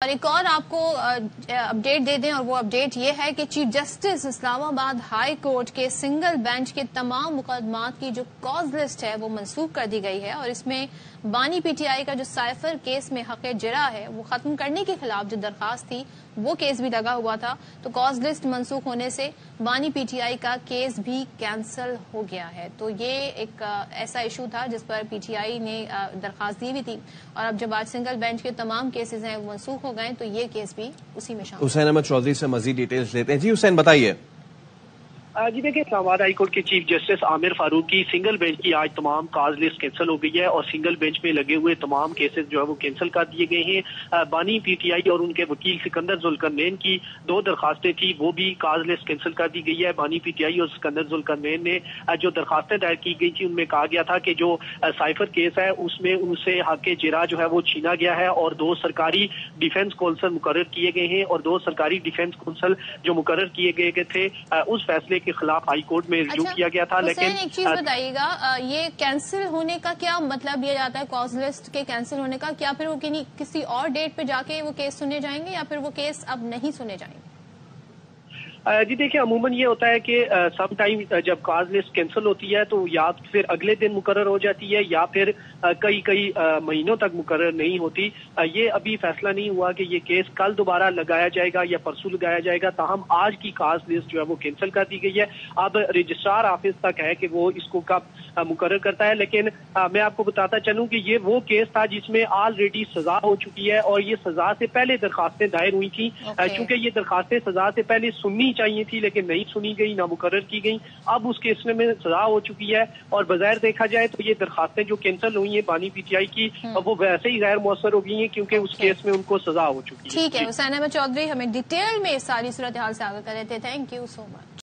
اور ایک اور آپ کو اپڈیٹ دے دیں، اور وہ اپڈیٹ یہ ہے کہ چیف جسٹس اسلام آباد ہائی کورٹ کے سنگل بینچ کے تمام مقدمات کی جو کاز لسٹ ہے وہ منسوخ کر دی گئی ہے، اور اس میں بانی پی ٹی آئی کا جو سائفر کیس میں حق جرا ہے وہ ختم کرنے کے خلاف جو درخواست تھی وہ کیس بھی لگا ہوا تھا، تو کاز لسٹ منسوخ ہونے سے بانی پی ٹی آئی کا کیس بھی کینسل ہو گیا ہے۔ تو یہ ایک ایسا ایشو تھا جس پر پی ٹی آئی نے درخواست دی ہوئی تھی، اور اب جب آج سنگل بینچ کے تمام کیسز ہیں وہ منسوخ ہو گئے تو یہ کیس بھی اسی میں شامل۔ حسین احمد چودھری سے مزید ڈیٹیلز لیتے ہیں۔ جی حسین بتائیے۔ جی دیکھیں، اسلام آباد ہائی کورٹ کے چیف جسٹس عامر فاروق کی سنگل بینچ کی آج تمام کاز لسٹ کینسل ہو گئی ہے، اور سنگل بینچ میں لگے ہوئے تمام کیسز جو ہے وہ کینسل کر دیے گئے ہیں۔ بانی پی ٹی آئی اور ان کے وکیل سکندر ذوالقرنین کی 2 درخواستیں تھیں، وہ بھی کاز لسٹ کینسل کر دی گئی ہے۔ بانی پی ٹی آئی اور سکندر ذوالقرنین نے جو درخواستیں دائر کی گئی تھی ان میں کہا گیا تھا کہ جو سائفر کیس ہے اس میں ان سے حق جرا جو ہے وہ چھینا گیا ہے، اور 2 سرکاری ڈیفینس کونسل مقرر کیے گئے ہیں، اور 2 سرکاری ڈیفینس کونسل جو مقرر کیے گئے تھے اس فیصلے کے خلاف ہائی کورٹ میں رجوع کیا گیا تھا۔ لیکن ایک چیز بتائیے گا، یہ کینسل ہونے کا کیا مطلب لیا جاتا ہے؟ کاز لسٹ کے کینسل ہونے کا کیا پھر وہ کسی اور ڈیٹ پہ جا کے وہ کیس سنے جائیں گے، یا پھر وہ کیس اب نہیں سنے جائیں گے؟ جی دیکھیں، عموماً یہ ہوتا ہے کہ سم ٹائم جب کاز لسٹ کینسل ہوتی ہے تو یا پھر اگلے دن مقرر ہو جاتی ہے، یا پھر کئی مہینوں تک مقرر نہیں ہوتی۔ یہ ابھی فیصلہ نہیں ہوا کہ یہ کیس کل دوبارہ لگایا جائے گا یا پرسوں لگایا جائے گا، تاہم آج کی کاز لسٹ جو ہے وہ کینسل کر دی گئی ہے۔ اب رجسٹرار آفس تک ہے کہ وہ اس کو کب مقرر کرتا ہے، لیکن میں آپ کو بتاتا چلوں کہ یہ وہ کیس تھا جس میں آلریڈی سزا ہو چکی ہے، اور یہ سزا سے پہلے درخواستیں دائر ہوئی تھیں، چونکہ یہ درخواستیں سزا سے پہلے سننی چاہیے تھی لیکن نہیں سنی گئی، نہ مقرر کی گئی۔ اب اس کیس میں سزا ہو چکی ہے، اور بظاہر دیکھا جائے تو یہ درخواستیں جو کینسل ہوئی ہیں بانی پی ٹی آئی کی وہ ویسے ہی غیر مؤثر ہو گئی ہیں کیونکہ اس کیس میں ان کو سزا ہو چکی ہے۔ ٹھیک ہے، حسین احمد چودھری ہمیں ڈیٹیل میں ساری صورتحال سے آگاہ کر رہے تھے، تھینک یو سو مچ۔